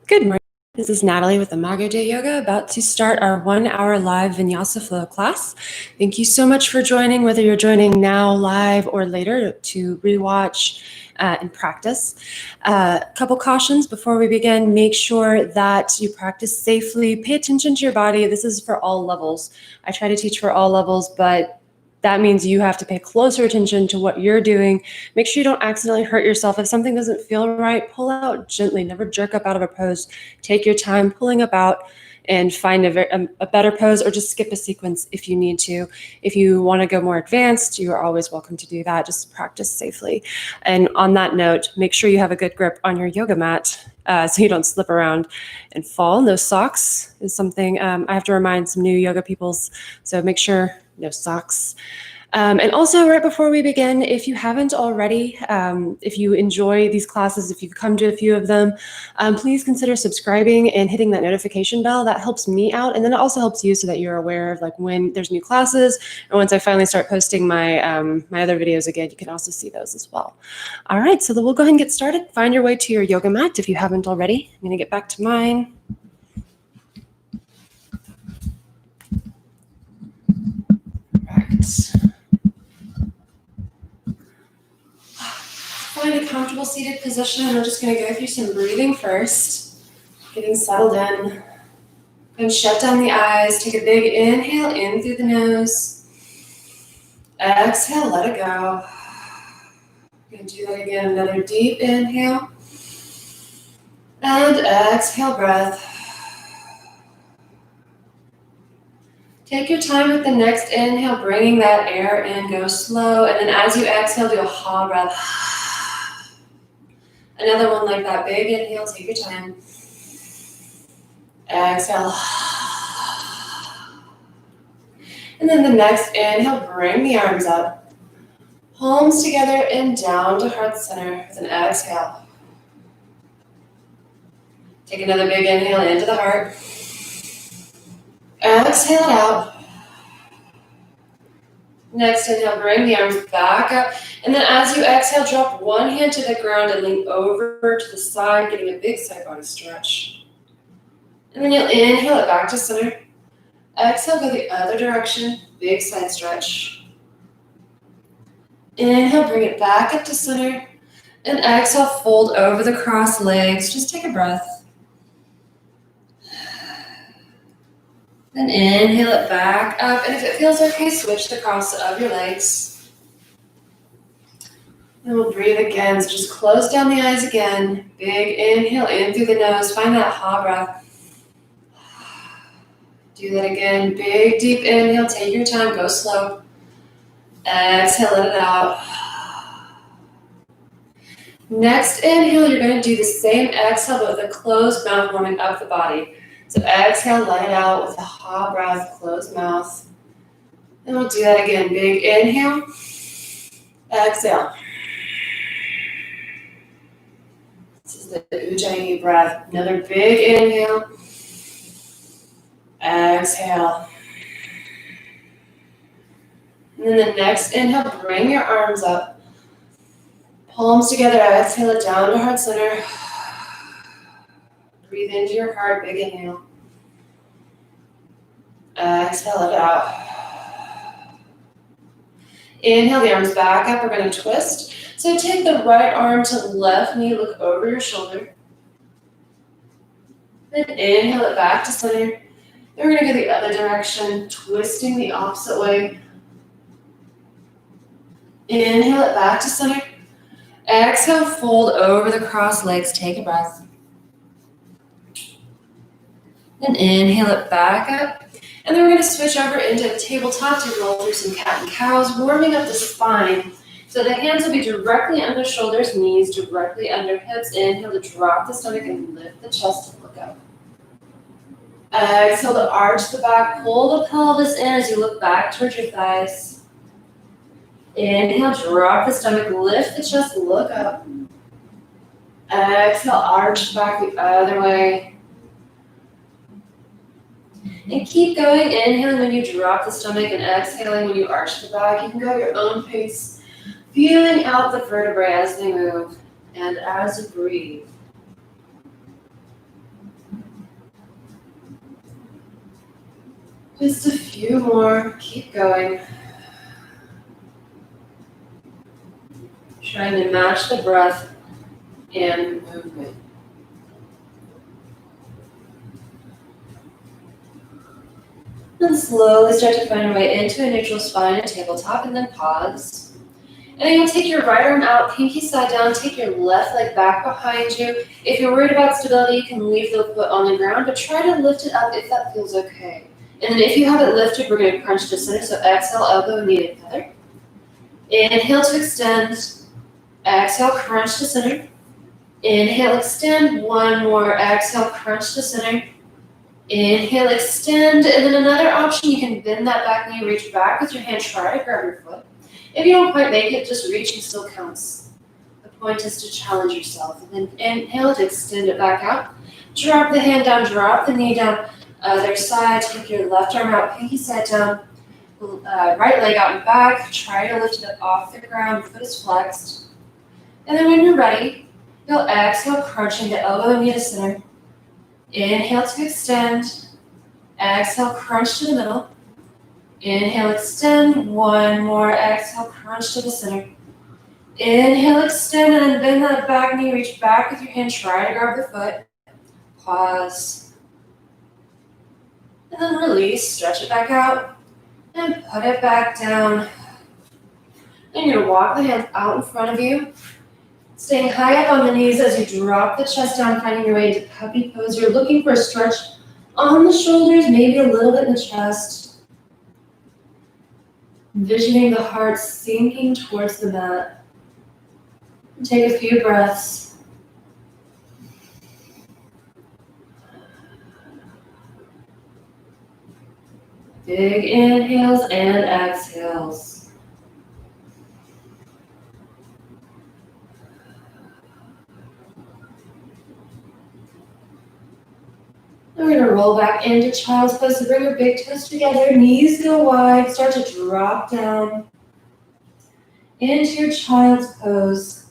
Good morning. This is Natalie with Imago Day Yoga, about to start our 1-hour live Vinyasa flow class. Thank you so much for joining, whether you're joining now live or later to rewatch and practice. A couple cautions before we begin. Make sure that you practice safely. Pay attention to your body. This is for all levels. I try to teach for all levels, but that means you have to pay closer attention to what you're doing. Make sure you don't accidentally hurt yourself. If something doesn't feel right, pull out gently. Never jerk up out of a pose. Take your time pulling up out and find a better pose, or just skip a sequence if you need to. If you want to go more advanced, you are always welcome to do that. Just practice safely. And on that note, make sure you have a good grip on your yoga mat so you don't slip around and fall. No socks is something I have to remind some new yoga peoples. So make sure no socks. And also, right before we begin, if you haven't already, if you enjoy these classes, if you've come to a few of them, please consider subscribing and hitting that notification bell. That helps me out, and then it also helps you so that you're aware of like when there's new classes, and once I finally start posting my my other videos again, you can also see those as well. All right, so we'll go ahead and get started. Find your way to your yoga mat if you haven't already. I'm going to get back to mine. Find a comfortable seated position. I'm just going to go through some breathing first, getting settled in. And shut down the eyes. Take a big inhale in through the nose. Exhale, let it go. I'm going to do that again. Another deep inhale. And exhale, breath. Take your time with the next inhale, bringing that air in, go slow. And then as you exhale, do a ha breath. Another one like that, big inhale, take your time. Exhale. And then the next inhale, bring the arms up. Palms together and down to heart center with an exhale. Take another big inhale into the heart. Exhale it out. Next inhale, bring the arms back up. And then as you exhale, drop one hand to the ground and lean over to the side, getting a big side body stretch. And then you'll inhale it back to center. Exhale, go the other direction, big side stretch. Inhale, bring it back up to center. And exhale, fold over the crossed legs. Just take a breath. Then inhale it back up, and if it feels okay, switch the cross of your legs. And we'll breathe again, so just close down the eyes again. Big inhale in through the nose, find that ha breath. Do that again, big deep inhale, take your time, go slow. Exhale, let it out. Next inhale, you're going to do the same exhale, but with a closed mouth, warming up the body. So exhale, let it out with a ha breath, closed mouth. And we'll do that again. Big inhale. Exhale. This is the Ujjayi breath. Another big inhale. Exhale. And then the next inhale, bring your arms up. Palms together, exhale it down to heart center. Breathe into your heart, big inhale. Exhale, let it out. Inhale, the arms back up. We're going to twist. So take the right arm to the left knee, look over your shoulder. Then inhale it back to center. Then we're going to go the other direction, twisting the opposite way. Inhale it back to center. Exhale, fold over the crossed legs. Take a breath. Then inhale it back up. And then we're going to switch over into a tabletop to roll through some cat and cows, warming up the spine. So the hands will be directly under shoulders, knees directly under hips. Inhale to drop the stomach and lift the chest and look up. Exhale to arch the back, pull the pelvis in as you look back towards your thighs. Inhale, drop the stomach, lift the chest, look up. Exhale, arch back the other way. And keep going, inhaling when you drop the stomach and exhaling when you arch the back. You can go at your own pace, feeling out the vertebrae as they move and as you breathe. Just a few more. Keep going. Trying to match the breath and movement. And slowly start to find your way into a neutral spine and tabletop, and then pause. And then you'll take your right arm out, pinky side down, take your left leg back behind you. If you're worried about stability, you can leave the foot on the ground, but try to lift it up if that feels okay. And then if you have it lifted, we're going to crunch to center, so exhale, elbow, knee, and feather. Inhale to extend. Exhale, crunch to center. Inhale, extend. One more. Exhale, crunch to center. Inhale, extend. And then another option, you can bend that back knee, reach back with your hand, try to grab your foot. If you don't quite make it, just reaching still counts. The point is to challenge yourself. And then inhale to extend it back out. Drop the hand down, drop the knee down. Other side, take your left arm out, pinky side down. Right leg out and back. Try to lift it up off the ground, foot is flexed. And then when you're ready, you'll exhale, crunching the elbow and knee to center. Inhale to extend. Exhale, crunch to the middle. Inhale, extend. One more. Exhale, crunch to the center. Inhale, extend, and then bend that back knee. Reach back with your hand. Try to grab the foot. Pause. And then release. Stretch it back out. And put it back down. Then you're going to walk the hands out in front of you. Staying high up on the knees as you drop the chest down, finding your way into puppy pose. You're looking for a stretch on the shoulders, maybe a little bit in the chest. Envisioning the heart sinking towards the mat. Take a few breaths. Big inhales and exhales. We're going to roll back into child's pose. So bring your big toes together, knees go wide, start to drop down into your child's pose.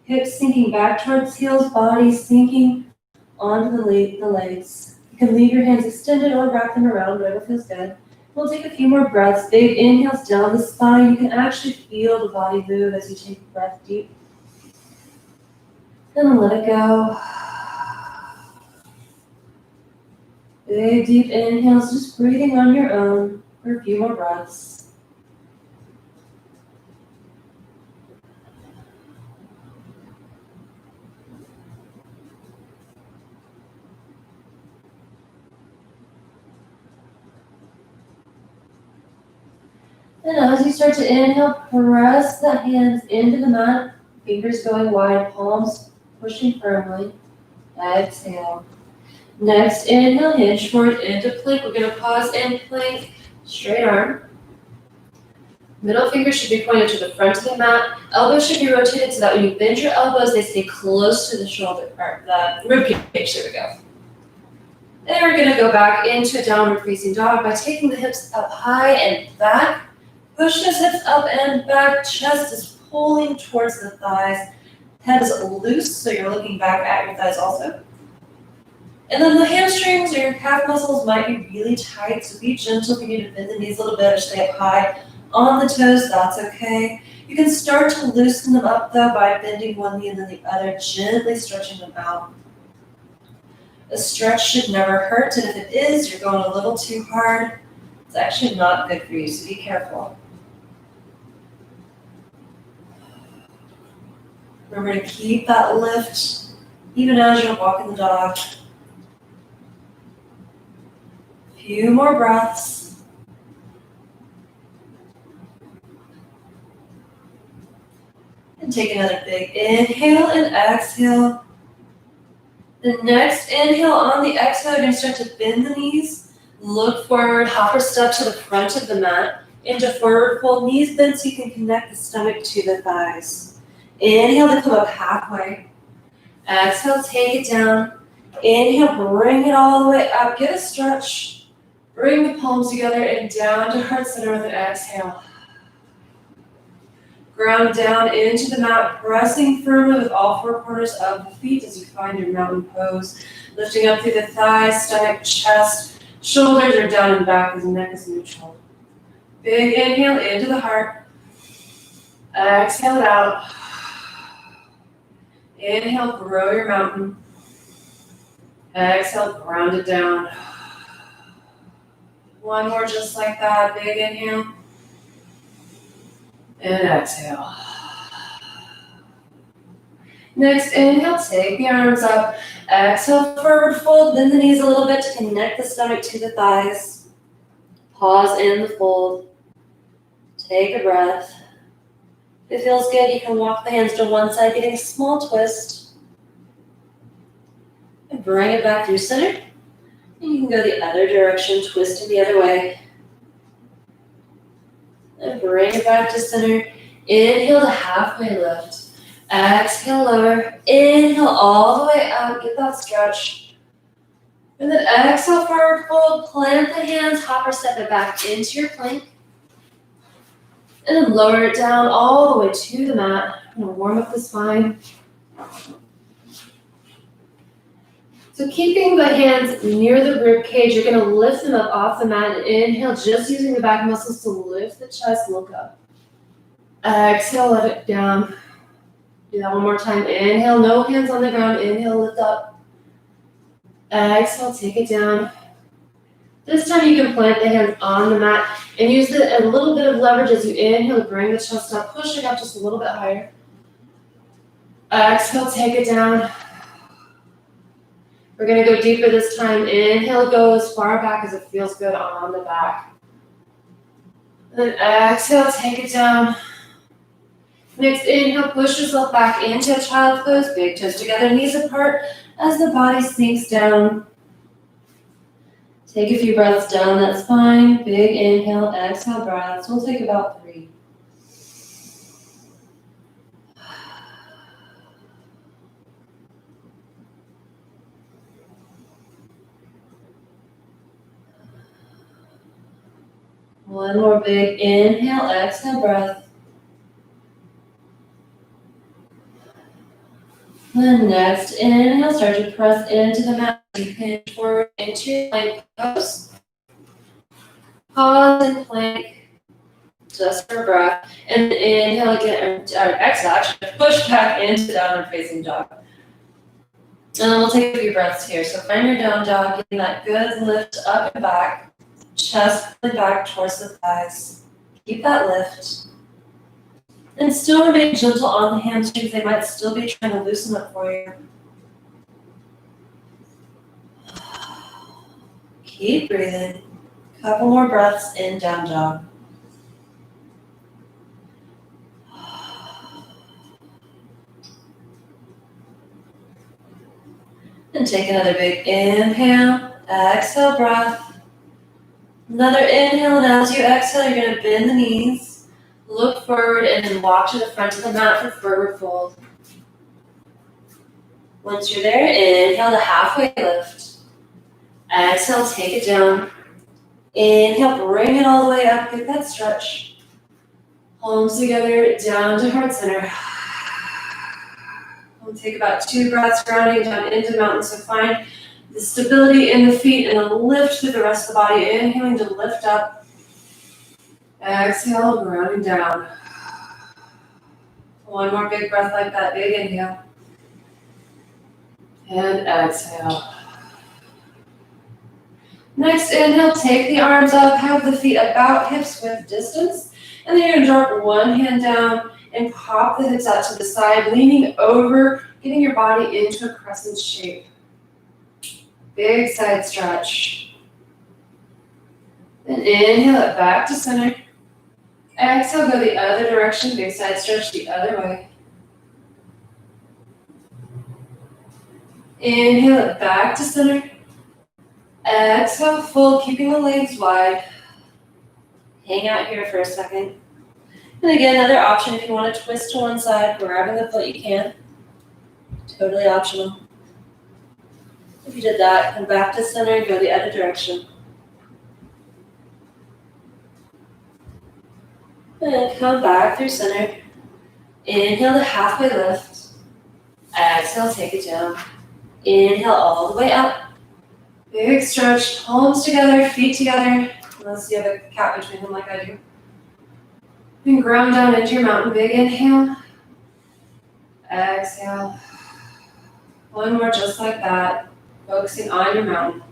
Hips sinking back towards heels, body sinking onto the legs. You can leave your hands extended or wrap them around, whatever feels good. We'll take a few more breaths. Big inhales down the spine. You can actually feel the body move as you take a breath deep. Then let it go. Big, deep inhales, just breathing on your own for a few more breaths. And as you start to inhale, press the hands into the mat, fingers going wide, palms pushing firmly. Exhale. Next, inhale, hinge forward into plank. We're going to pause in plank, straight arm. Middle finger should be pointed to the front of the mat. Elbows should be rotated so that when you bend your elbows, they stay close to the shoulder part, the rib cage. There we go. Then we're going to go back into a downward facing dog by taking the hips up high and back. Push those hips up and back. Chest is pulling towards the thighs. Head is loose, so you're looking back at your thighs also. And then the hamstrings or your calf muscles might be really tight, so be gentle if you need to bend the knees a little bit or stay up high on the toes, that's okay. You can start to loosen them up though by bending one knee and then the other, gently stretching them out. A stretch should never hurt, and if it is, you're going a little too hard, it's actually not good for you, so be careful. Remember to keep that lift even as you're walking the dog. Few more breaths. And take another big inhale and exhale. The next inhale on the exhale, you're going to start to bend the knees. Look forward, hopper step to the front of the mat. Into forward fold, knees bent so you can connect the stomach to the thighs. Inhale to come up halfway. Exhale, take it down. Inhale, bring it all the way up. Get a stretch. Bring the palms together and down to heart center with an exhale. Ground down into the mat, pressing firmly with all four corners of the feet as you find your mountain pose. Lifting up through the thighs, stomach, chest. Shoulders are down and back as the neck is neutral. Big inhale into the heart. Exhale it out. Inhale, grow your mountain. Exhale, ground it down. One more just like that. Big inhale. And exhale. Next, inhale, take the arms up. Exhale, forward fold. Bend the knees a little bit to connect the stomach to the thighs. Pause in the fold. Take a breath. If it feels good, you can walk the hands to one side, getting a small twist. And bring it back through center. And you can go the other direction, twist it the other way. And bring it back to center. Inhale to halfway lift. Exhale, lower. Inhale all the way up. Get that stretch. And then exhale, forward fold. Plant the hands, hop or step it back into your plank. And then lower it down all the way to the mat. I'm going to warm up the spine. So keeping the hands near the rib cage, you're going to lift them up off the mat and inhale, just using the back muscles to lift the chest, look up. Exhale, let it down. Do that one more time. Inhale, no hands on the ground. Inhale, lift up. Exhale, take it down. This time you can plant the hands on the mat and use a little bit of leverage as you inhale to bring the chest up, pushing up just a little bit higher. Exhale, take it down. We're going to go deeper this time. Inhale, go as far back as it feels good on the back. And then exhale, take it down. Next, inhale, push yourself back into a child pose. Big toes together, knees apart as the body sinks down. Take a few breaths down that spine. Big inhale, exhale breaths. We'll take about 3. One more big inhale, exhale breath. And next inhale, start to press into the mat. You pinch forward into your plank pose. Pause and plank, just for breath. And inhale again, or exhale, actually push back into downward facing dog. And then we'll take a few breaths here. So find your down dog, getting that good lift up and back, chest and back towards the thighs. Keep that lift. And still remain gentle on the hamstrings. They might still be trying to loosen up for you. Keep breathing. Couple more breaths in down dog. And take another big inhale. Exhale, breath. Another inhale, and as you exhale, you're going to bend the knees. Look forward and then walk to the front of the mat for forward fold. Once you're there, inhale to halfway lift. Exhale, take it down. Inhale, bring it all the way up. Get that stretch. Palms together, down to heart center. We'll take about 2 breaths, grounding down into mountain. So find the stability in the feet and then lift through the rest of the body. Inhaling to lift up. Exhale, grounding down. One more big breath like that. Big inhale. And exhale. Next, inhale, take the arms up, have the feet about hips width distance. And then you're going to drop one hand down and pop the hips out to the side, leaning over, getting your body into a crescent shape. Big side stretch. Then inhale it back to center. Exhale, go the other direction, big side stretch the other way. Inhale it back to center. Exhale, fold, keeping the legs wide. Hang out here for a second. And again, another option if you want to twist to one side, grabbing the foot, you can. Totally optional. If you did that, come back to center and go the other direction. And come back through center. Inhale to halfway lift. Exhale, take it down. Inhale all the way up. Big stretch, palms together, feet together, unless you have a cat between them like I do. And ground down into your mountain. Big inhale. Exhale. One more just like that, focusing on your mountain.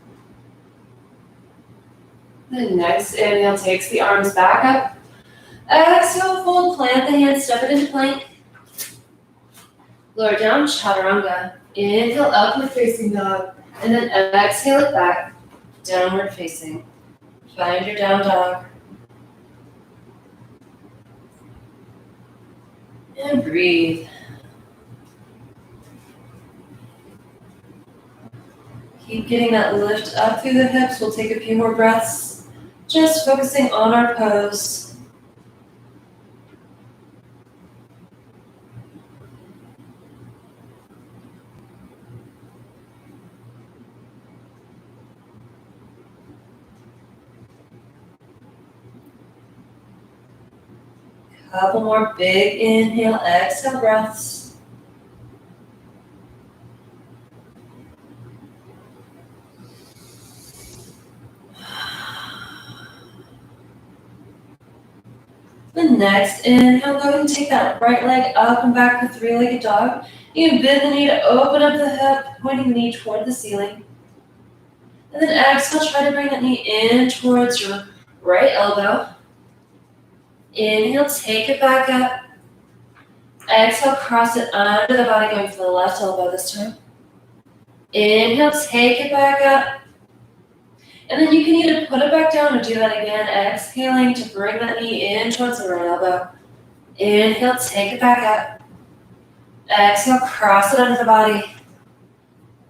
The next inhale takes the arms back up. Exhale, fold, plant the hands, step it into plank. Lower down, chaturanga. Inhale, upward facing dog. And then exhale it back, downward facing. Find your down dog. And breathe. Keep getting that lift up through the hips. We'll take a few more breaths, just focusing on our pose. Couple more big inhale, exhale breaths. The next inhale, go ahead and take that right leg up and back to three-legged dog. You can bend the knee to open up the hip, pointing the knee toward the ceiling. And then exhale, try to bring that knee in towards your right elbow. Inhale, take it back up. Exhale, cross it under the body, going for the left elbow this time. Inhale, take it back up. And then you can either put it back down or do that again, exhaling to bring that knee in towards the right elbow. Inhale, take it back up. Exhale, cross it under the body.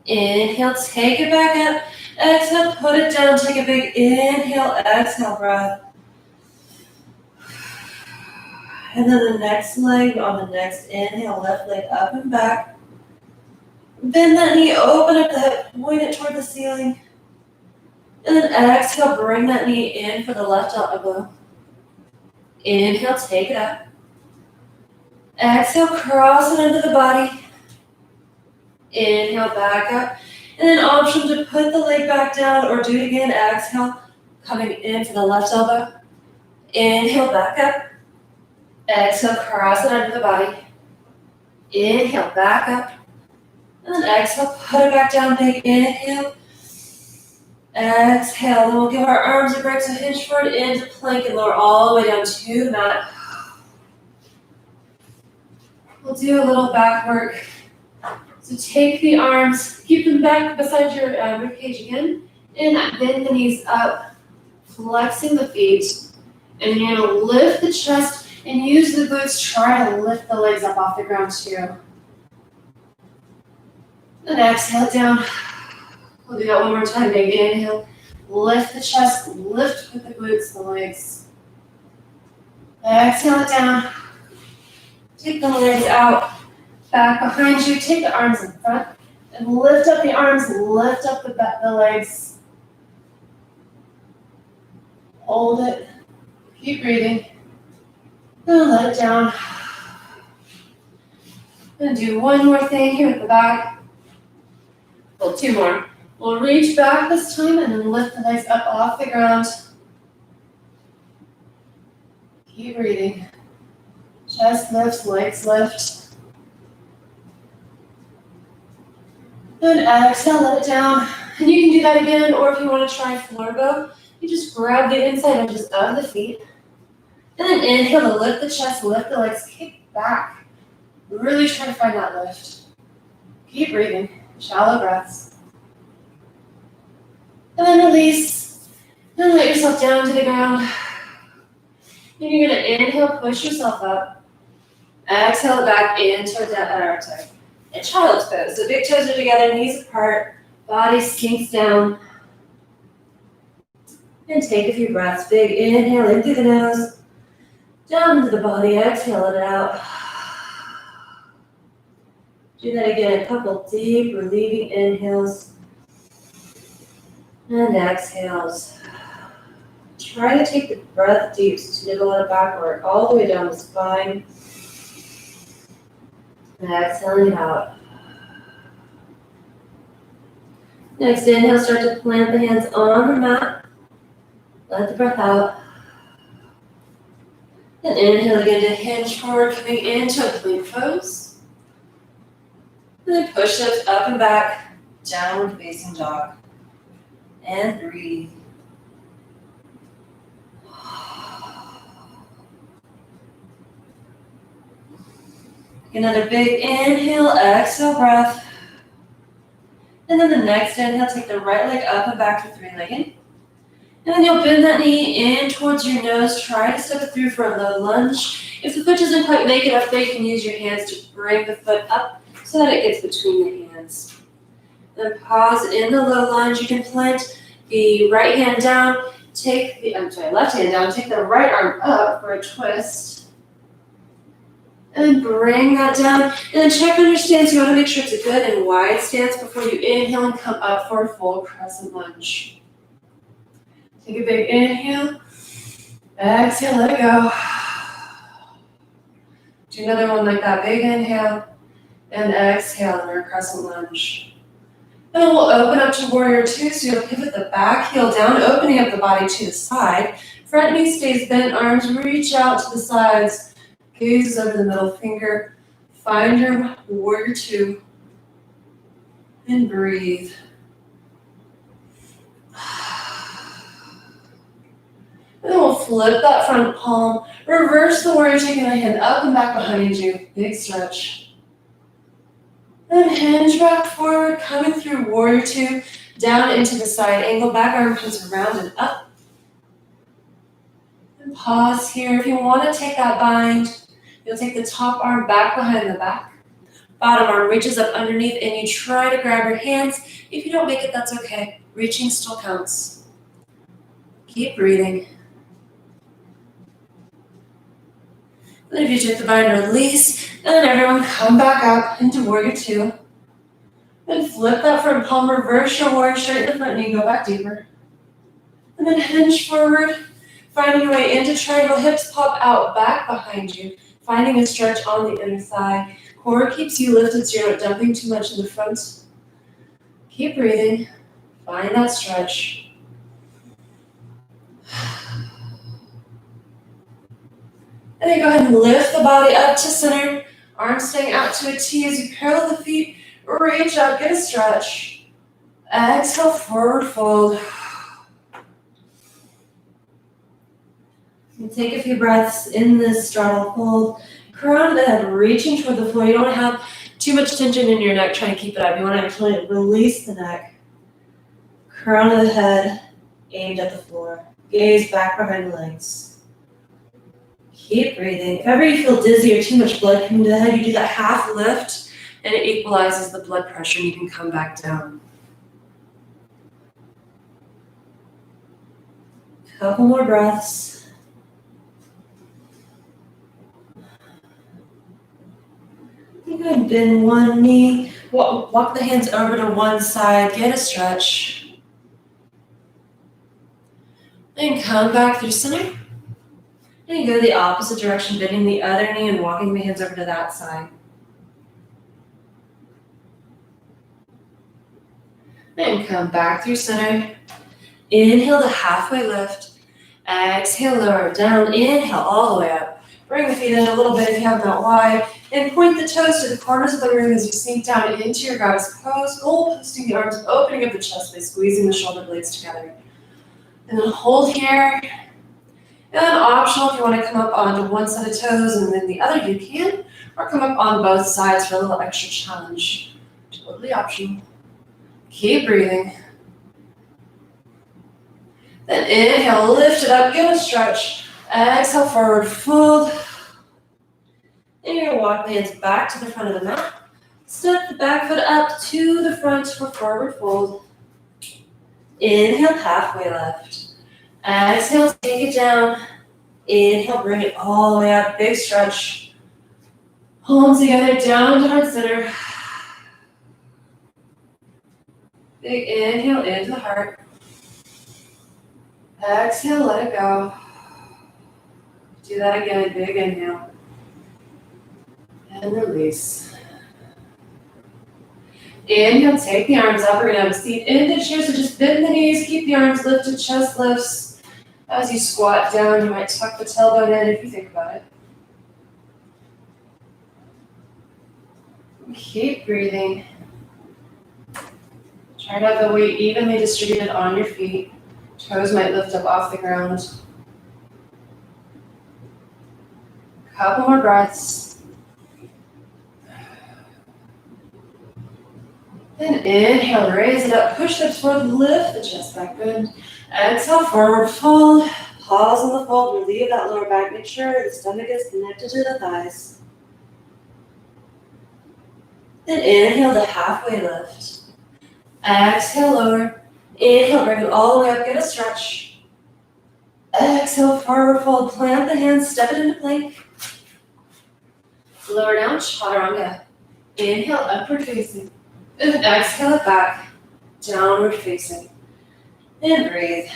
Inhale, take it back up. Exhale, put it down, take a big inhale, exhale breath. And then the next leg on the next inhale, left leg up and back. Bend that knee, open up the hip, point it toward the ceiling. And then exhale, bring that knee in for the left elbow. Inhale, take it up. Exhale, cross it under the body. Inhale, back up. And then option to put the leg back down or do it again. Exhale, coming in for the left elbow. Inhale, back up. Exhale, cross it under the body. Inhale, back up. And then exhale, put it back down, big inhale. Exhale, then we'll give our arms a break, so hinge forward into plank and lower all the way down to the mat. We'll do a little back work. So take the arms, keep them back beside your ribcage again, and bend the knees up, flexing the feet. And you're gonna lift the chest and use the glutes, try to lift the legs up off the ground too. Then exhale down. We'll do that one more time, big inhale. Lift the chest, lift with the glutes, the legs. Exhale it down. Take the legs out, back behind you. Take the arms in front and lift up the arms, lift up the legs. Hold it. Keep breathing. And let it down. And do one more thing here at the back. Well, two more. We'll reach back this time and then lift the legs up off the ground. Keep breathing. Chest lifts, legs lift. And exhale, let it down. And you can do that again, or if you want to try floor bow, you just grab the inside edges of the feet. And then inhale to lift the chest, lift the legs, kick back. Really try to find that lift. Keep breathing, shallow breaths. And then release. And let yourself down to the ground. And you're gonna inhale, push yourself up. Exhale it back into a child's pose. So big toes are together, knees apart, body sinks down. And take a few breaths. Big inhale in through the nose. Down into the body, exhale it out. Do that again, a couple deep, relieving inhales and exhales. Try to take the breath deep, so you did a lot of back work, all the way down the spine. And exhaling out. Next inhale, start to plant the hands on the mat. Let the breath out. And inhale again to hinge forward, coming into a plank pose. And then push hips up and back, downward facing dog. And breathe. Another big inhale, exhale breath. And then the next inhale, take the right leg up and back to three-legged. And then you'll bend that knee in towards your nose. Try to step through for a low lunge. If the foot doesn't quite make it up there, you can use your hands to bring the foot up so that it gets between the hands. Then pause in the low lunge. You can plant the right hand down. Left hand down. Take the right arm up for a twist. And bring that down. And then check on your stance. You want to make sure it's a good and wide stance before you inhale and come up for a full crescent lunge. Take a big inhale. Exhale, let it go. Do another one like that. Big inhale. And exhale in our crescent lunge. And then we'll open up to warrior two. So you'll pivot the back heel down, opening up the body to the side. Front knee stays bent, arms reach out to the sides. Gaze over the middle finger. Find your warrior two. And breathe. And then we'll flip that front palm. Reverse the warrior, taking the hand up and back behind you. Big stretch. Then hinge back forward, coming through warrior two. Down into the side angle. Back arm comes around and up. And pause here. If you want to take that bind, you'll take the top arm back behind the back. Bottom arm reaches up underneath and you try to grab your hands. If you don't make it, that's okay. Reaching still counts. Keep breathing. Then if you take the bind, release. And then everyone come back up into warrior two. Then flip that front palm, reverse your warrior, straighten the front knee, go back deeper. And then hinge forward. Finding your way into triangle, hips pop out, back behind you. Finding a stretch on the inner thigh. Core keeps you lifted so you're not dumping too much in the front. Keep breathing. Find that stretch. And then go ahead and lift the body up to center. Arms staying out to a T as you parallel the feet. Reach up, get a stretch. Exhale, forward fold. And take a few breaths in this straddle fold. Crown of the head, reaching toward the floor. You don't want to have too much tension in your neck trying to keep it up. You want to actually release the neck. Crown of the head, aimed at the floor. Gaze back behind the legs. Keep breathing. If ever you feel dizzy or too much blood coming to the head, you do that half lift and it equalizes the blood pressure and you can come back down. Couple more breaths. You can bend one knee, walk the hands over to one side, get a stretch. Then come back through center. And you go the opposite direction, bending the other knee and walking the hands over to that side. Then come back through center. Inhale to halfway lift. Exhale, lower down. Inhale all the way up. Bring the feet in a little bit if you have them out wide. And point the toes to the corners of the room as you sink down into your goddess pose. Goal posting the arms, opening up the chest by squeezing the shoulder blades together. And then hold here. And then optional, if you want to come up onto one set of toes and then the other, you can. Or come up on both sides for a little extra challenge. Totally optional. Keep breathing. Then inhale, lift it up, give a stretch. Exhale, forward fold. And you're going to walk the hands back to the front of the mat. Step the back foot up to the front for forward fold. Inhale, halfway lift. Exhale, take it down. Inhale, bring it all the way up. Big stretch. Palms together, down to heart center. Big inhale into the heart. Exhale, let it go. Do that again, big inhale. And release. Inhale, take the arms up. We're gonna have a seat into chair, so just bend the knees, keep the arms lifted, chest lifts. As you squat down, you might tuck the tailbone in if you think about it. Keep breathing. Try to have the weight evenly distributed on your feet. Toes might lift up off the ground. Couple more breaths. Then inhale, raise it up, push hips forward, lift the chest back, good. Exhale, forward fold. Pause on the fold, relieve that lower back. Make sure the stomach is connected to the thighs. Then inhale to halfway lift. Exhale, lower. Inhale, bring it all the way up, get a stretch. Exhale, forward fold, plant the hands, step it into plank. Lower down, chaturanga. Inhale, upward facing. And exhale it back, downward facing. And breathe.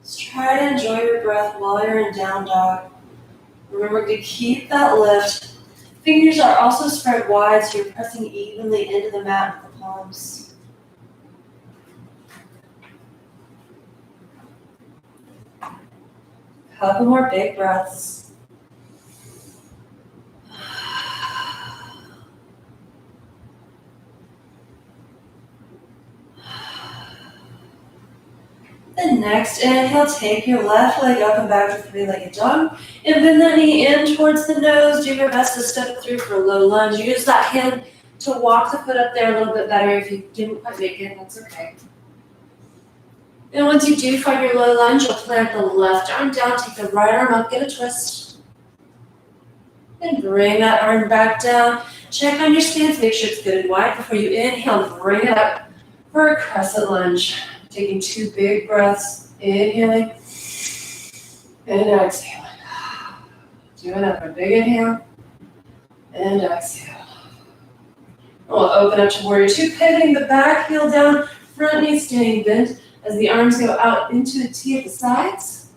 Just try to enjoy your breath while you're in down dog. Remember to keep that lift. Fingers are also spread wide, so you're pressing evenly into the mat with the palms. Couple more big breaths. Then next inhale, take your left leg up and back to three-legged dog. And bend that knee in towards the nose. Do your best to step it through for a low lunge. Use that hand to walk the foot up there a little bit better. If you didn't quite make it, that's okay. And once you do find your low lunge, you'll plant the left arm down, take the right arm up, get a twist. And bring that arm back down. Check on your stance, make sure it's good and wide before you inhale, bring it up for a crescent lunge. Taking two big breaths, inhaling and exhaling. Do another big inhale and exhale. We'll open up to warrior two, pivoting the back heel down, front knee staying bent as the arms go out into a T at the sides.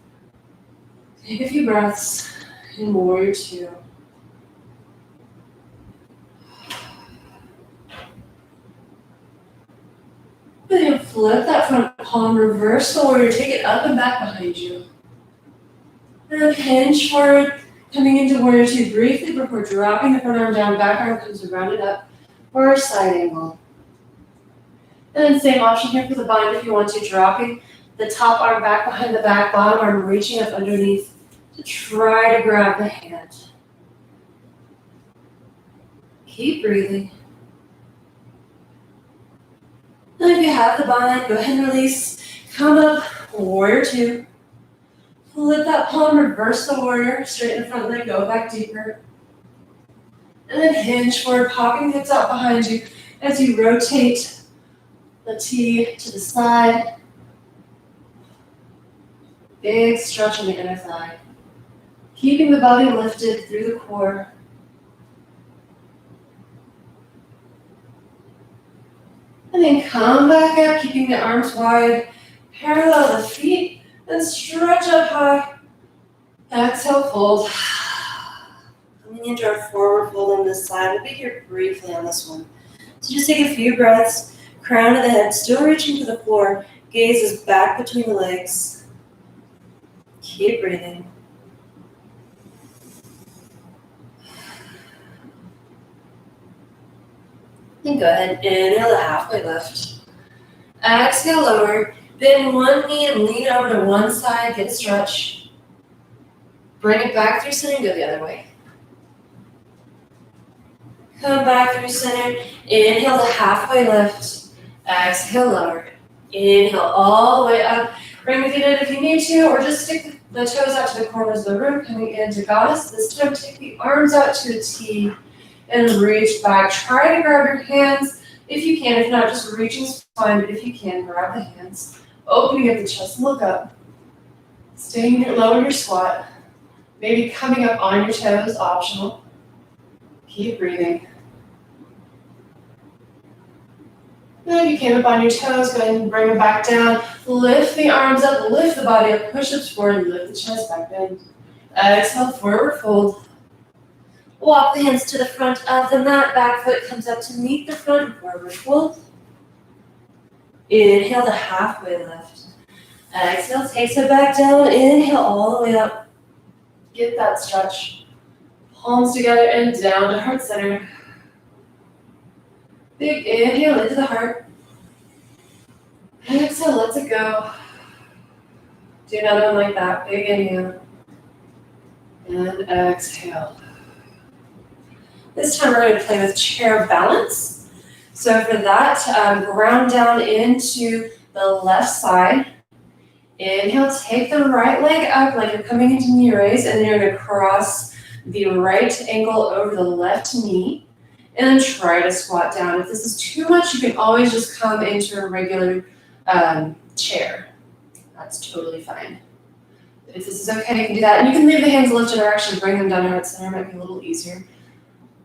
Take a few breaths in warrior two. Then flip that front palm, reverse the warrior, take it up and back behind you. And hinge forward, coming into warrior two briefly before dropping the front arm down, back arm comes rounded up for a side angle. And then same option here for the bind if you want to, dropping the top arm back behind the back, bottom arm reaching up underneath to try to grab the hand. Keep breathing. And if you have the bind, go ahead and release. Come up, warrior two. Flip that palm, reverse the warrior, straighten the front leg, go back deeper. And then hinge forward, popping hips out behind you as you rotate the T to the side. Big stretch on the inner thigh. Keeping the belly lifted through the core. And then come back up, keeping the arms wide, parallel the feet, and stretch up high. Exhale, fold. Coming into our forward fold on this side. We'll be here briefly on this one. So just take a few breaths, crown of the head, still reaching for the floor. Gaze is back between the legs. Keep breathing. And go ahead, inhale to halfway lift. Exhale, lower. Bend one knee and lean over to one side, get a stretch. Bring it back through center and go the other way. Come back through center. Inhale to halfway lift. Exhale, lower. Inhale all the way up. Bring the feet in if you need to, or just stick the toes out to the corners of the room, coming into goddess. This time, take the arms out to a T. And reach back. Try to grab your hands if you can. If not, just reaching is fine, but if you can, grab the hands. Opening up the chest, look up. Staying low in your squat. Maybe coming up on your toes, optional. Keep breathing. And if you came up on your toes, go ahead and bring them back down. Lift the arms up, lift the body up, push-ups forward, lift the chest back in. Exhale, forward fold. Walk the hands to the front of the mat. Back foot comes up to meet the front. Forward fold. Inhale to halfway lift. Exhale, takes it back down. Inhale all the way up. Get that stretch. Palms together and down to heart center. Big inhale into the heart. Exhale, let it go. Do another one like that. Big inhale. And exhale. This time we're going to play with chair balance. So for that, ground down into the left side. Inhale, take the right leg up like you're coming into knee raise, and then you're going to cross the right ankle over the left knee, and then try to squat down. If this is too much, you can always just come into a regular chair. That's totally fine. If this is okay, you can do that. And you can leave the hands lifted or actually bring them down to heart center. It might be a little easier.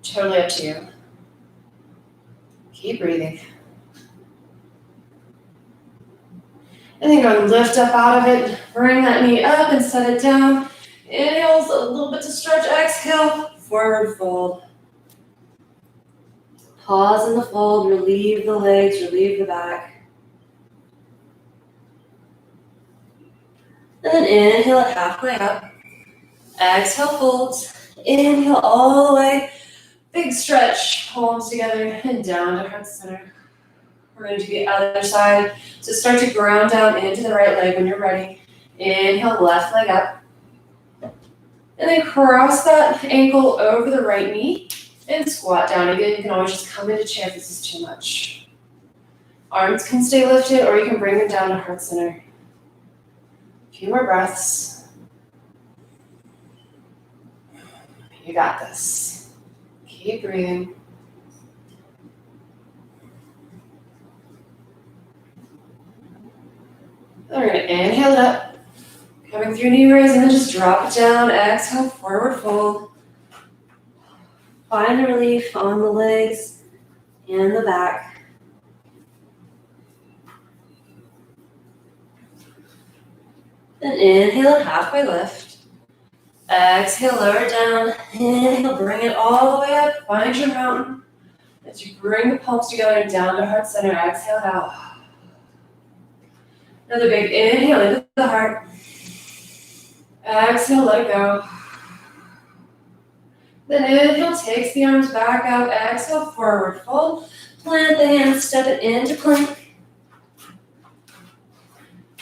Totally up to you. Keep breathing. And then go lift up out of it. Bring that knee up and set it down. Inhale, a little bit to stretch. Exhale, forward fold. Pause in the fold. Relieve the legs, relieve the back. And then inhale it halfway up. Exhale, folds. Inhale all the way. Big stretch. Palms together and down to heart center. We're going to do the other side. So start to ground down into the right leg when you're ready. Inhale, left leg up. And then cross that ankle over the right knee and squat down. Again, you can always just come into chair if this is too much. Arms can stay lifted or you can bring them down to heart center. A few more breaths. You got this. Keep breathing. Then we're going to inhale it up. Coming through knee raise and then just drop it down. Exhale, forward fold. Find relief on the legs and the back. Then inhale it, halfway lift. Exhale, lower down. Inhale, bring it all the way up. Find your mountain. As you bring the palms together and down to heart center, exhale it out. Another big inhale into the heart. Exhale, let it go. Then inhale, takes the arms back out. Exhale, forward fold. Plant the hands, step it into plank.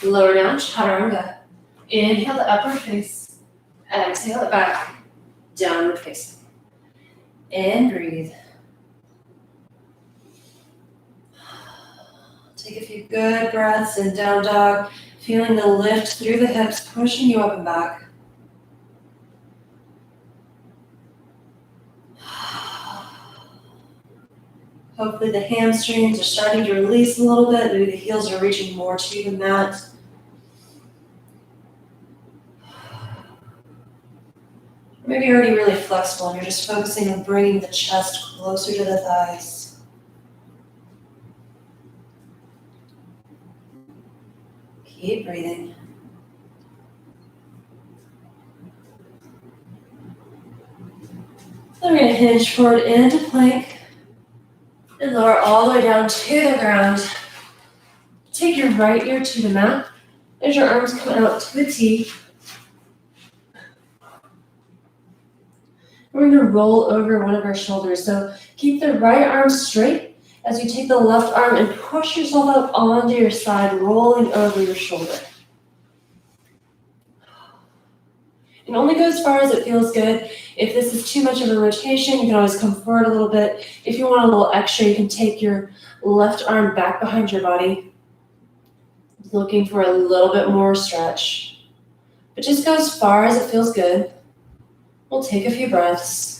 Lower down, chaturanga. Inhale the upward face. Exhale it back. Downward facing. And breathe. Take a few good breaths in down dog, feeling the lift through the hips, pushing you up and back. Hopefully the hamstrings are starting to release a little bit. Maybe the heels are reaching more to the mat. Maybe you're already really flexible and you're just focusing on bringing the chest closer to the thighs. Keep breathing. Then we're going to hinge forward into plank and lower all the way down to the ground. Take your right ear to the mat as your arms come out to the T. We're going to roll over one of our shoulders. So keep the right arm straight as you take the left arm and push yourself up onto your side, rolling over your shoulder. And only go as far as it feels good. If this is too much of a rotation, you can always come forward a little bit. If you want a little extra, you can take your left arm back behind your body, looking for a little bit more stretch. But just go as far as it feels good. We'll take a few breaths.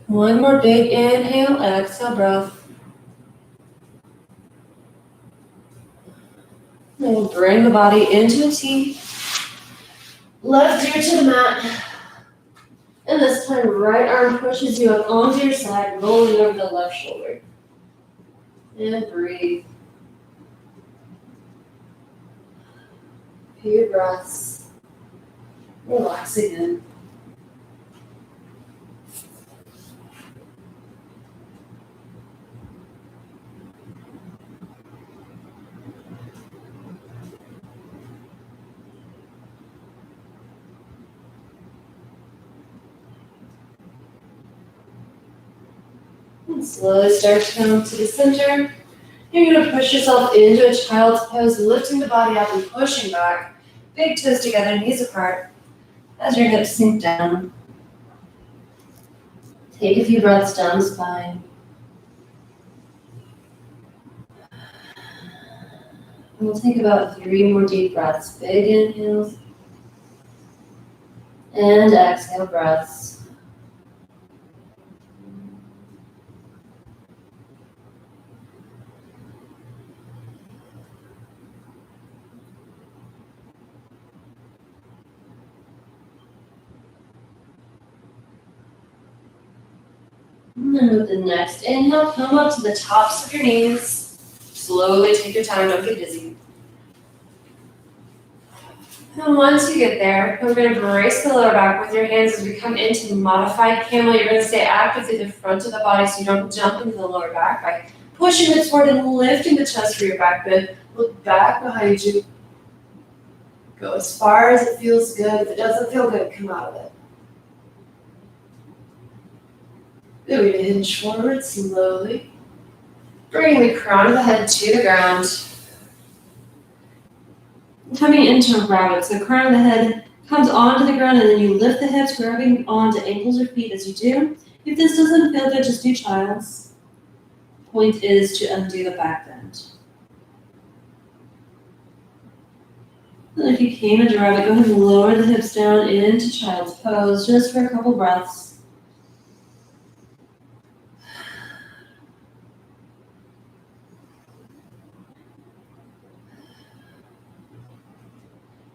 One more big inhale, exhale breath. And we'll bring the body into a T. Left ear to the mat. And this time, right arm pushes you up onto your side, rolling over the left shoulder. And breathe. Few breaths. Relax again. And slowly start to come to the center. You're going to push yourself into a child's pose, lifting the body up and pushing back. Big toes together, knees apart, as your hips sink down. Take a few breaths down the spine. And we'll take about 3 more deep breaths. Big inhales. And exhale breaths. And then with the next inhale, come up to the tops of your knees. Slowly take your time, don't get dizzy. And once you get there, we're going to brace the lower back with your hands as we come into modified camel. You're going to stay active through the front of the body so you don't jump into the lower back by pushing hips forward and lifting the chest for your back bend. Look back behind you. Go as far as it feels good. If it doesn't feel good, come out of it. Then we're going to hinge forward slowly. Bringing the crown of the head to the ground. Coming into a rabbit, so the crown of the head comes onto the ground and then you lift the hips, grabbing onto ankles or feet as you do. If this doesn't feel good, just do child's. Point is to undo the back bend. And if you came into rabbit, go ahead and lower the hips down into child's pose just for a couple breaths.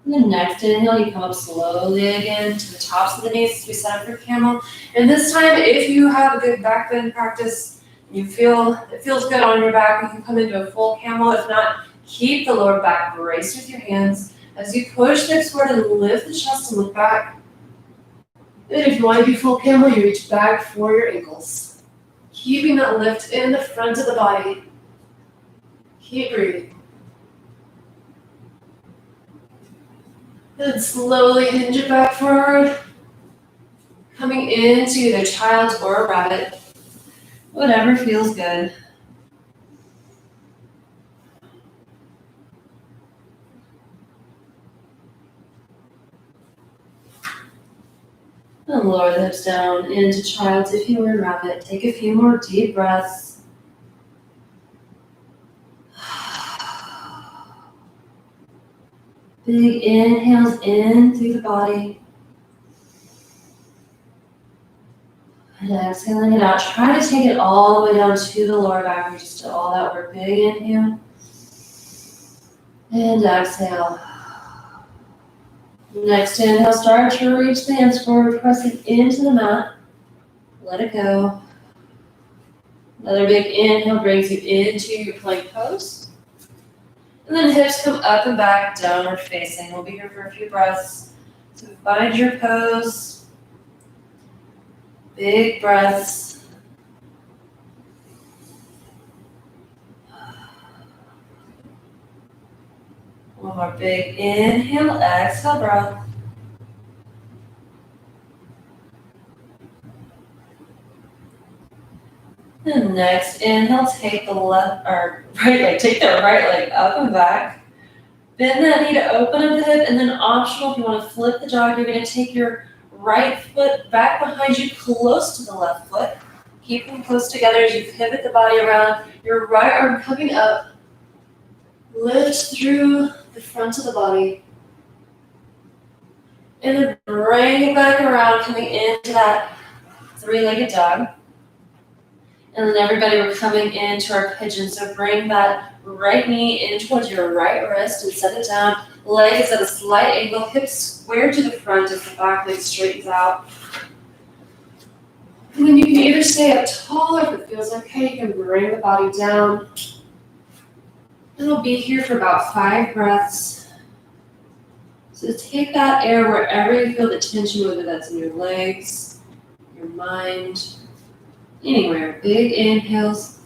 And the next inhale, you come up slowly again to the tops of the knees as we set up for camel. And this time, if you have a good back bend practice, you feel it feels good on your back, you can come into a full camel. If not, keep the lower back braced with your hands as you push the hips forward and lift the chest and look back. And if you want to do full camel, you reach back for your ankles. Keeping that lift in the front of the body. Keep breathing. Then slowly hinge it back forward, coming into either child's or a rabbit, whatever feels good. And lower the hips down into child's if you were in rabbit. Take a few more deep breaths. Big inhales in through the body. And exhaling it out. Try to take it all the way down to the lower back. We just did all that work. Big inhale. And exhale. Next inhale, start to reach the hands forward, pressing into the mat. Let it go. Another big inhale brings you into your plank pose. And then hips come up and back, downward facing. We'll be here for a few breaths. So find your pose. Big breaths. One more big inhale, exhale, breath. And next inhale, take the left or right leg, take the right leg up and back. Bend that knee to open up the hip, and then optional, if you want to flip the jog, you're going to take your right foot back behind you, close to the left foot. Keep them close together as you pivot the body around. Your right arm coming up. Lift through the front of the body. And then bring it back around, coming into that 3-legged dog. And then everybody, we're coming into our pigeon. So bring that right knee in towards your right wrist and set it down. Leg is at a slight angle, hips square to the front as the back leg straightens out. And then you can either stay up tall, or if it feels okay, you can bring the body down. And we'll be here for about 5 breaths. So take that air wherever you feel the tension, whether that's in your legs, your mind, anywhere. Big inhales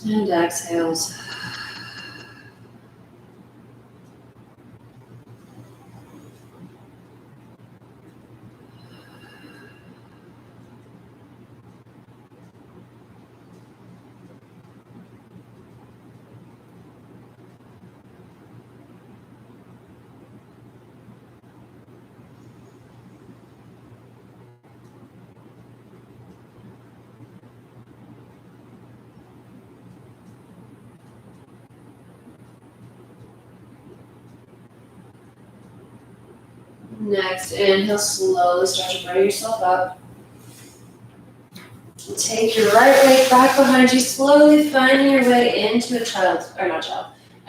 and exhales. Next, inhale, slowly start to bring yourself up. Take your right leg back behind you, slowly finding your way into a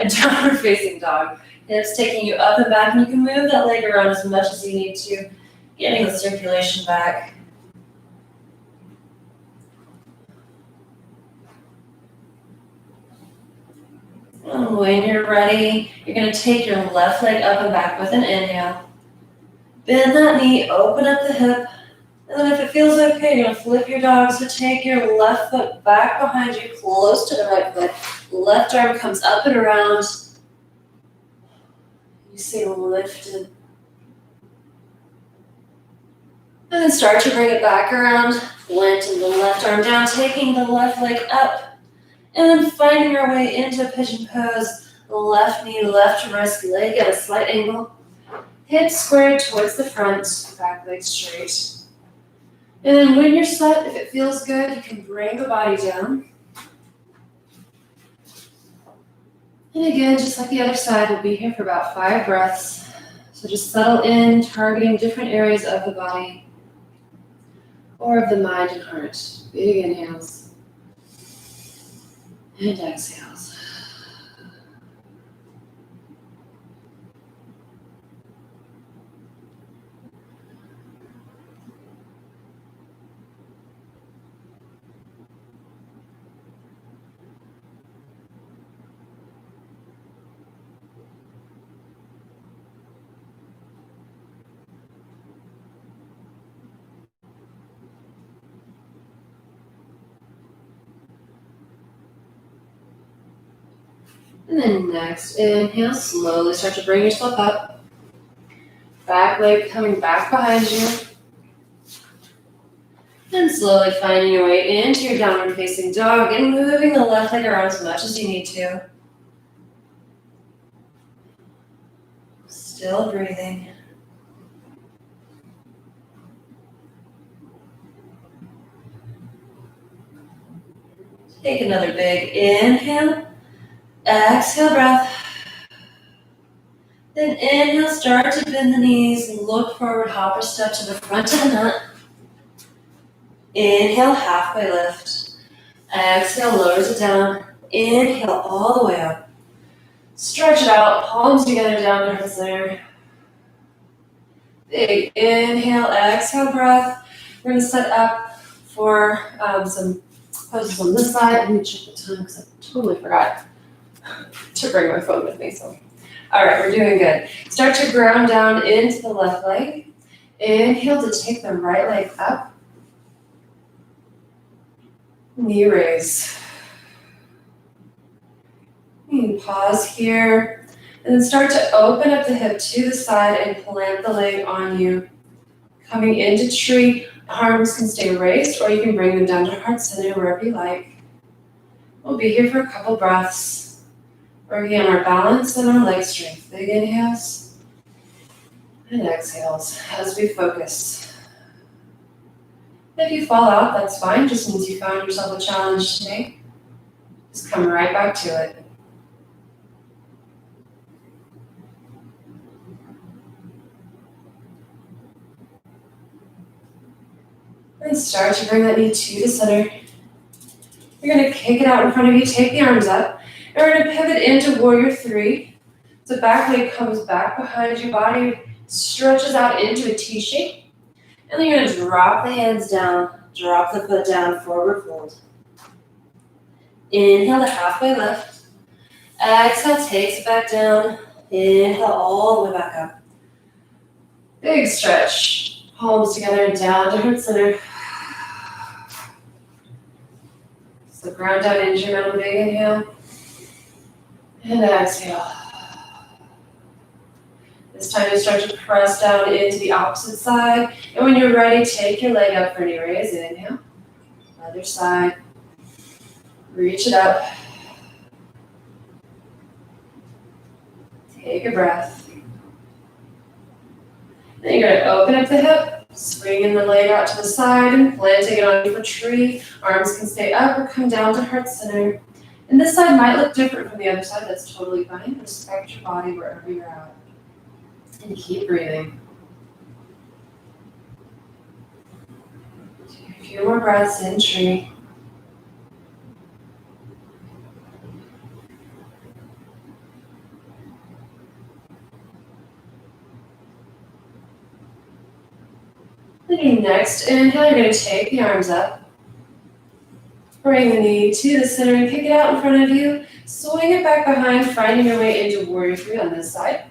downward facing dog. And it's taking you up and back, and you can move that leg around as much as you need to, getting the circulation back. And when you're ready, you're going to take your left leg up and back with an inhale. Bend that knee, open up the hip, and then if it feels okay, you're going to flip your dog. So take your left foot back behind you, close to the right foot. Left arm comes up and around. You stay lifted. And then start to bring it back around. Planting the left arm down, taking the left leg up, and then finding your way into Pigeon Pose. Left knee, left wrist, leg at a slight angle. Hips squared towards the front, back leg straight. And then when you're set, if it feels good, you can bring the body down. And again, just like the other side, we'll be here for about 5 breaths. So just settle in, targeting different areas of the body or of the mind and heart. Big inhales and exhales. And then next, inhale, slowly start to bring yourself up. Back leg coming back behind you. And slowly finding your way into your downward facing dog and moving the left leg around as much as you need to. Still breathing. Take another big inhale. Exhale, breath. Then inhale, start to bend the knees and look forward, hopper step to the front of the mat. Inhale, halfway lift. Exhale, lowers it down. Inhale, all the way up. Stretch it out, palms together down to the center. Big inhale, exhale, breath. We're going to set up for some poses on this side. Let me check the time because I totally forgot to bring my phone with me. So, all right, we're doing good. Start to ground down into the left leg. Inhale to take the right leg up. Knee raise. You can pause here and then start to open up the hip to the side and plant the leg on you. Coming into tree, arms can stay raised or you can bring them down to heart center wherever you like. We'll be here for a couple breaths. Working on our balance and our leg strength. Big inhales and exhales as we focus. If you fall out, that's fine. Just means you found yourself a challenge today. Just come right back to it. And start to bring that knee to the center. You're going to kick it out in front of you. Take the arms up. And we're going to pivot into Warrior 3. So back leg comes back behind your body, stretches out into a T shape. And then you're going to drop the hands down, drop the foot down, forward fold. Inhale to halfway lift. Exhale, takes it back down. Inhale all the way back up. Big stretch. Palms together and down to heart center. So ground down into your middle, big inhale. And exhale. This time you start to press down into the opposite side. And when you're ready, take your leg up for knee raise. Inhale. Other side. Reach it up. Take a breath. Then you're going to open up the hip, swinging the leg out to the side and planting it on your tree. Arms can stay up or come down to heart center. And this side might look different from the other side. That's totally fine. Respect your body wherever you're at. And keep breathing. Take a few more breaths in tree. Then your next inhale, you're going to take the arms up. Bring the knee to the center and kick it out in front of you. Swing it back behind, finding your way into warrior three on this side.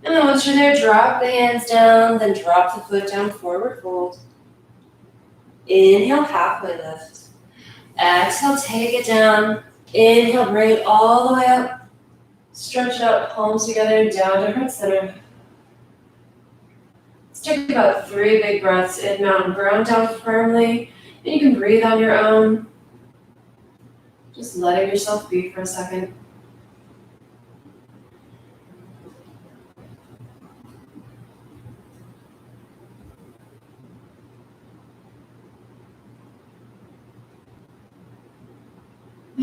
And then once you're there, drop the hands down, then drop the foot down, forward fold. Inhale, halfway lift. Exhale, take it down. Inhale, bring it all the way up. Stretch it out, palms together and down to heart center. Let's take about 3 big breaths in, mountain ground down firmly. And you can breathe on your own. Just letting yourself be for a second.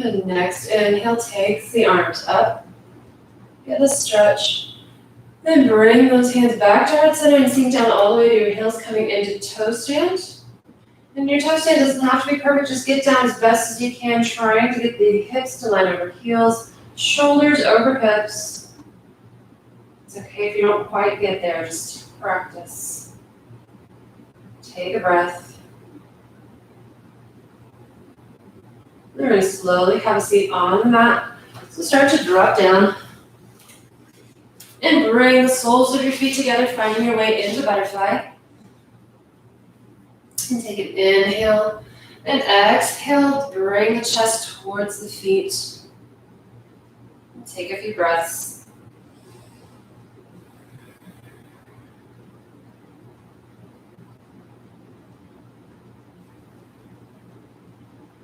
And next inhale takes the arms up. Get a stretch. Then bring those hands back to heart center and sink down all the way to your heels, coming into toe stand. And your toe stand doesn't have to be perfect. Just get down as best as you can, trying to get the hips to line over heels, shoulders over hips. It's okay if you don't quite get there, just practice. Take a breath. We're going to slowly have a seat on the mat. So start to drop down. And bring the soles of your feet together, finding your way into butterfly. And take an inhale and exhale. Bring the chest towards the feet. And take a few breaths.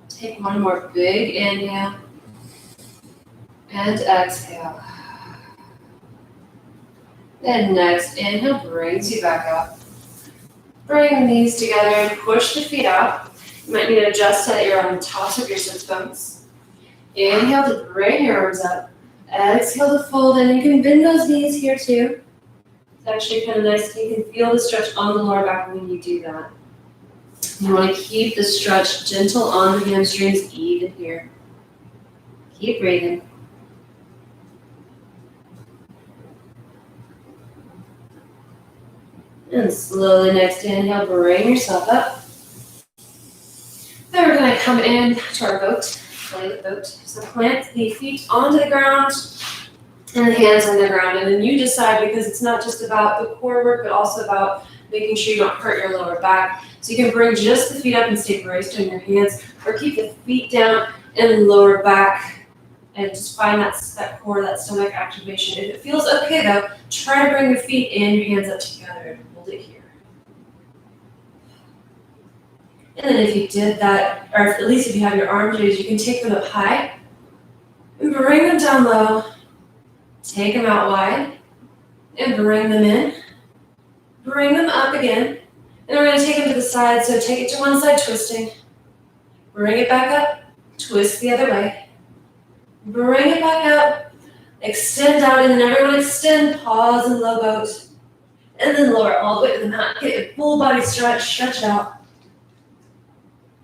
Take one more big inhale and exhale. Then next inhale brings you back up. Bring the knees together and push the feet out. You might need to adjust so that you're on the tops of your sit bones. Inhale to bring your arms up. Exhale to fold in. You can bend those knees here too. It's actually kind of nice. You can feel the stretch on the lower back when you do that. You want to keep the stretch gentle on the hamstrings, even here. Keep breathing. And slowly next inhale, bring yourself up. Then we're going to come in to our boat, play the boat. So plant the feet onto the ground and the hands on the ground. And then you decide, because it's not just about the core work, but also about making sure you don't hurt your lower back. So you can bring just the feet up and stay braced on your hands, or keep the feet down and lower back and just find that core, that stomach activation. If it feels okay though, try to bring your feet and your hands up together and hold it here. And then if you did that, or at least if you have your arms raised, you can take them up high and bring them down low. Take them out wide and bring them in. Bring them up again. And we're going to take them to the side. So take it to one side, twisting. Bring it back up. Twist the other way. Bring it back up. Extend out, and then everyone extend. Pause and low boat. And then lower all the way to the mat. Get a full body stretch. Stretch it out.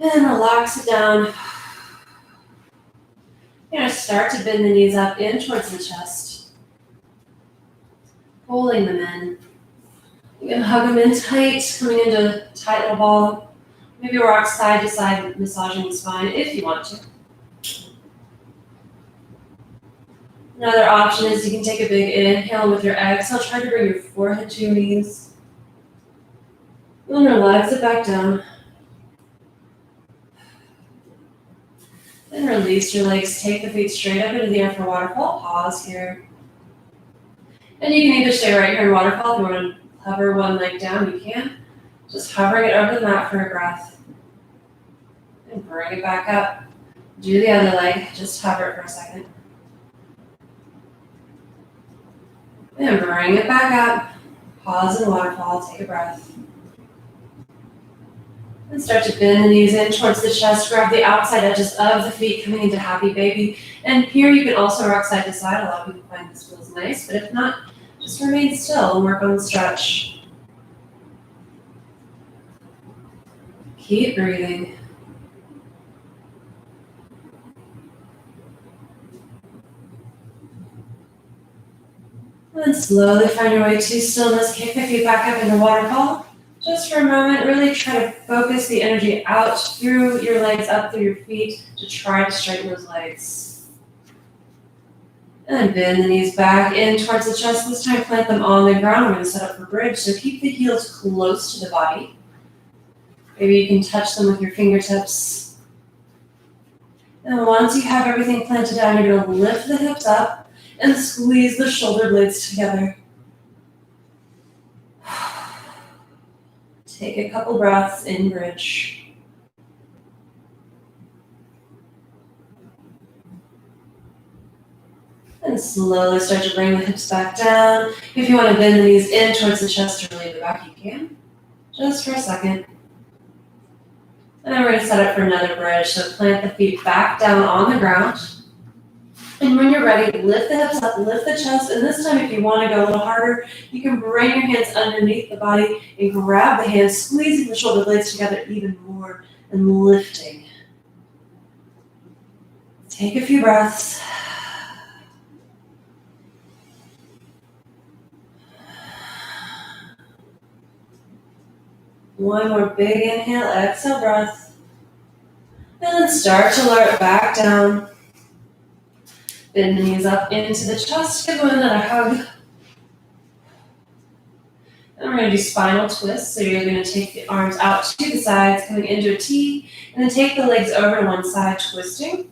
And then relax it down. You're going to start to bend the knees up in towards the chest. Pulling them in. You can hug them in tight, coming into tight little ball. Maybe rock side to side, massaging the spine if you want to. Another option is you can take a big inhale with your exhale. Try to bring your forehead to your knees. And relax it back down. And release your legs. Take the feet straight up into the air for waterfall. Pause here. And you can either stay right here in waterfall. If you want to hover one leg down, you can. Just hovering it over the mat for a breath. And bring it back up. Do the other leg. Just hover it for a second. And bring it back up. Pause in waterfall. Take a breath. And start to bend the knees in towards the chest. Grab the outside edges of the feet coming into happy baby. And here you can also rock side to side. A lot of people find this feels nice, but if not, just remain still and work on the stretch. Keep breathing. And then slowly find your way to stillness. Kick the feet back up into waterfall. Just for a moment, really try to focus the energy out through your legs, up through your feet to try to straighten those legs. And then bend the knees back in towards the chest. This time plant them on the ground. We're going to set up for bridge. So keep the heels close to the body. Maybe you can touch them with your fingertips. And once you have everything planted down, you're going to lift the hips up and squeeze the shoulder blades together. Take a couple breaths in bridge. And slowly start to bring the hips back down. If you want to bend the knees in towards the chest to relieve the back, you can. Just for a second. And then we're going to set up for another bridge. So plant the feet back down on the ground. And when you're ready, lift the hips up, lift the chest. And this time, if you want to go a little harder, you can bring your hands underneath the body and grab the hands, squeezing the shoulder blades together even more and lifting. Take a few breaths. One more big inhale, exhale breath. And then start to lower it back down. Bend the knees up into the chest. Give them another hug. And we're going to do spinal twist. So you're going to take the arms out to the sides, coming into a T, and then take the legs over to one side, twisting.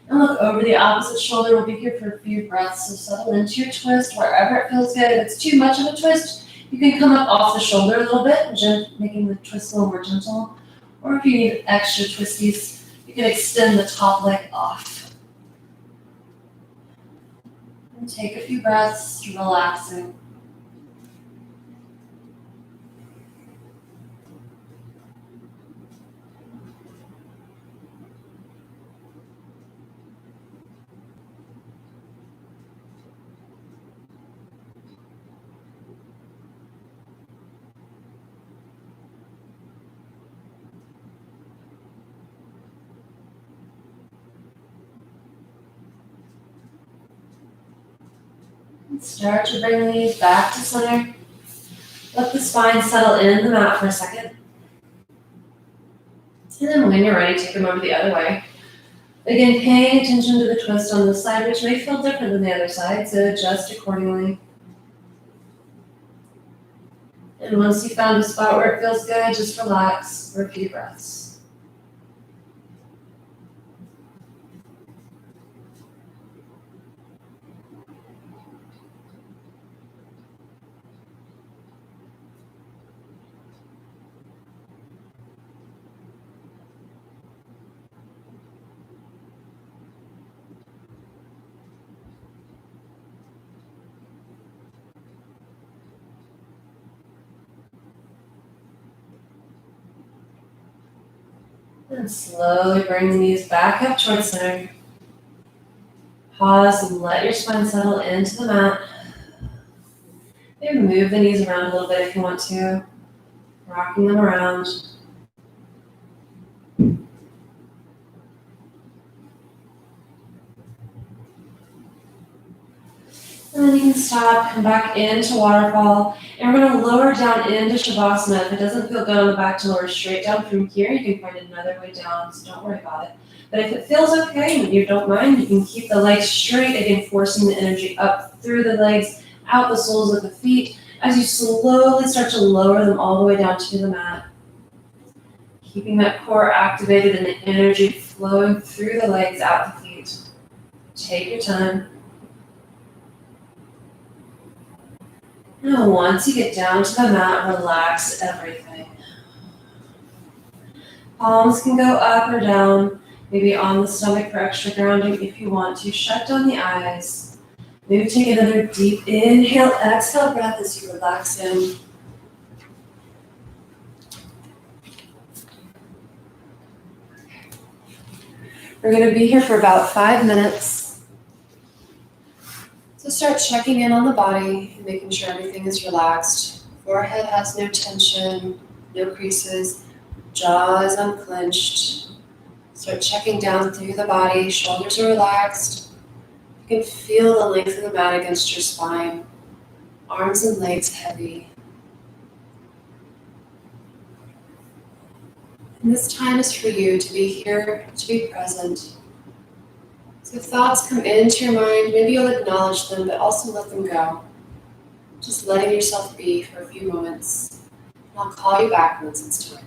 And look over the opposite shoulder. We'll be here for a few breaths. So settle into your twist wherever it feels good. If it's too much of a twist, you can come up off the shoulder a little bit, making the twist a little more gentle. Or if you need extra twisties, you can extend the top leg off. And take a few breaths, relaxing. Start to bring the knees back to center. Let the spine settle in the mat for a second. And then when you're ready, take them over the other way. Again, paying attention to the twist on this side, which may feel different than the other side, so adjust accordingly. And once you found a spot where it feels good, just relax for a few breaths. And slowly bring the knees back up towards center. Pause and let your spine settle into the mat. Maybe move the knees around a little bit if you want to, rocking them around. And then you can stop, come back into waterfall, and we're going to lower down into Shavasana. If it doesn't feel good on the back to lower straight down from here, you can find another way down, so don't worry about it. But if it feels okay and you don't mind, you can keep the legs straight, again, forcing the energy up through the legs, out the soles of the feet, as you slowly start to lower them all the way down to the mat. Keeping that core activated and the energy flowing through the legs, out the feet. Take your time. Now, once you get down to the mat, relax everything. Palms can go up or down, maybe on the stomach for extra grounding if you want to. Shut down the eyes. Maybe take another deep inhale, exhale breath as you relax in. We're going to be here for about 5 minutes. So start checking in on the body and making sure everything is relaxed. Forehead has no tension, no creases. Jaw is unclenched. Start checking down through the body. Shoulders are relaxed. You can feel the length of the mat against your spine. Arms and legs heavy. And this time is for you to be here, to be present. So if thoughts come into your mind, maybe you'll acknowledge them, but also let them go. Just letting yourself be for a few moments. And I'll call you back once it's time.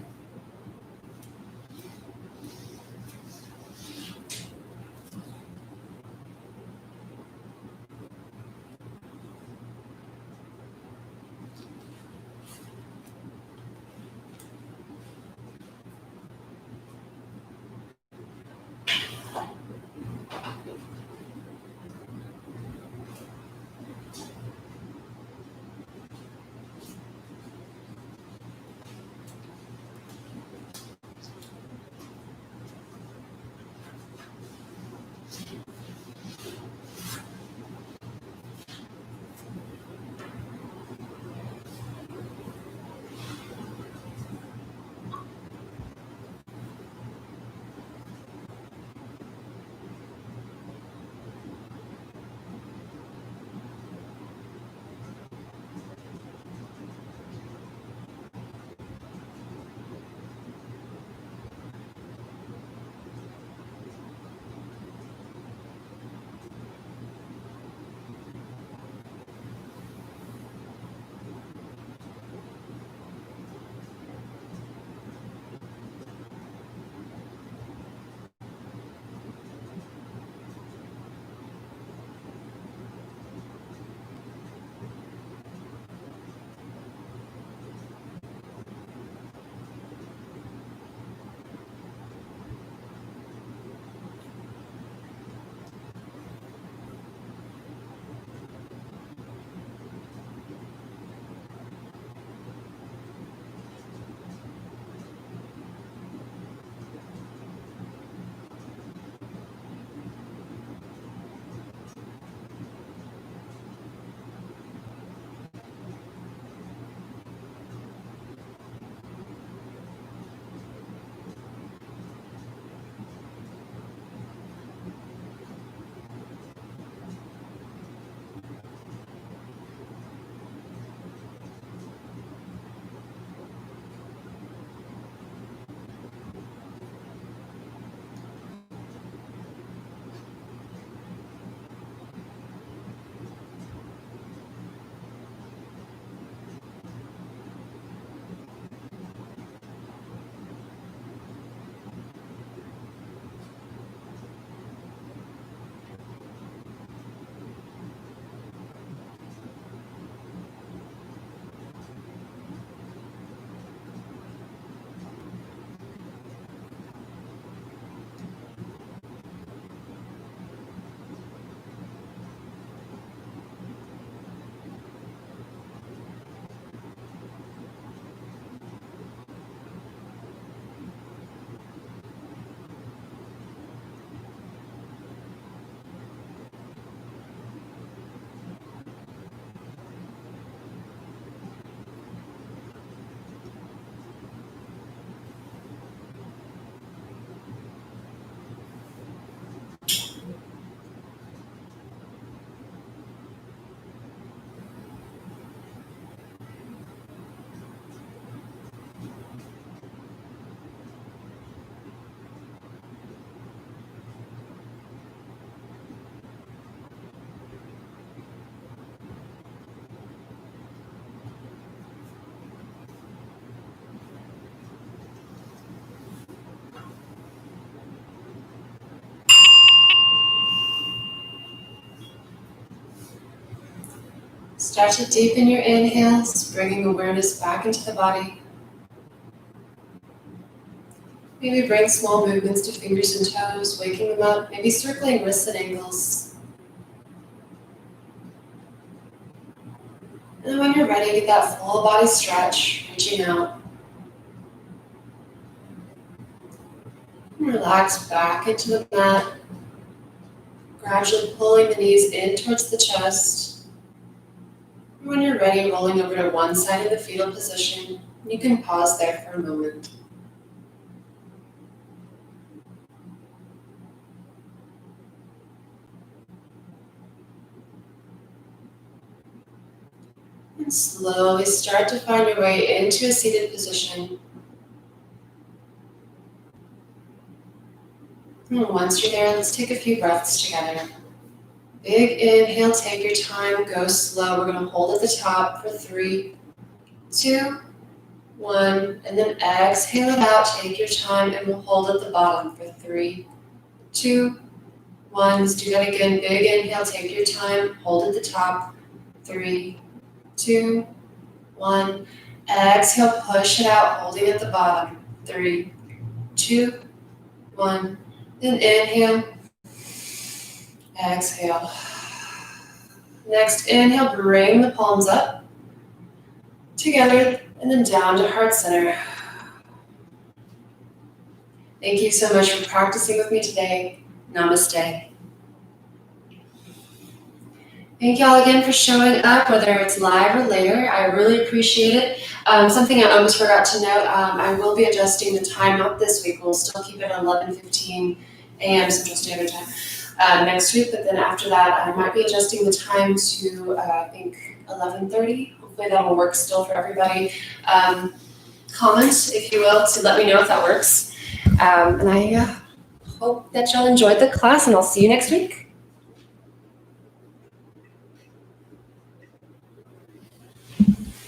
Start to deepen your inhales, bringing awareness back into the body. Maybe bring small movements to fingers and toes, waking them up, maybe circling wrists at angles. And then when you're ready, get that full body stretch, reaching out. And relax back into the mat, gradually pulling the knees in towards the chest. And when you're ready, rolling over to one side of the fetal position. You can pause there for a moment. And slowly start to find your way into a seated position. And once you're there, let's take a few breaths together. Big inhale, take your time, go slow. We're going to hold at the top for 3, 2, 1, and then exhale it out, take your time, and we'll hold at the bottom for 3, 2, 1. Let's do that again. Big inhale, take your time, hold at the top, 3, 2, 1. Exhale, push it out, holding at the bottom, 3, 2, 1. Then inhale, exhale. Next, inhale, bring the palms up together and then down to heart center. Thank you so much for practicing with me today. Namaste. Thank y'all again for showing up, whether it's live or later. I really appreciate it. Something I almost forgot to note, I will be adjusting the time, not this week. We'll still keep it at 11:15 a.m. Central Standard Time next week, but then after that, I might be adjusting the time to, I think, 11:30. Hopefully that will work still for everybody. Comment, if you will, to let me know if that works. And I hope that y'all enjoyed the class, and I'll see you next week.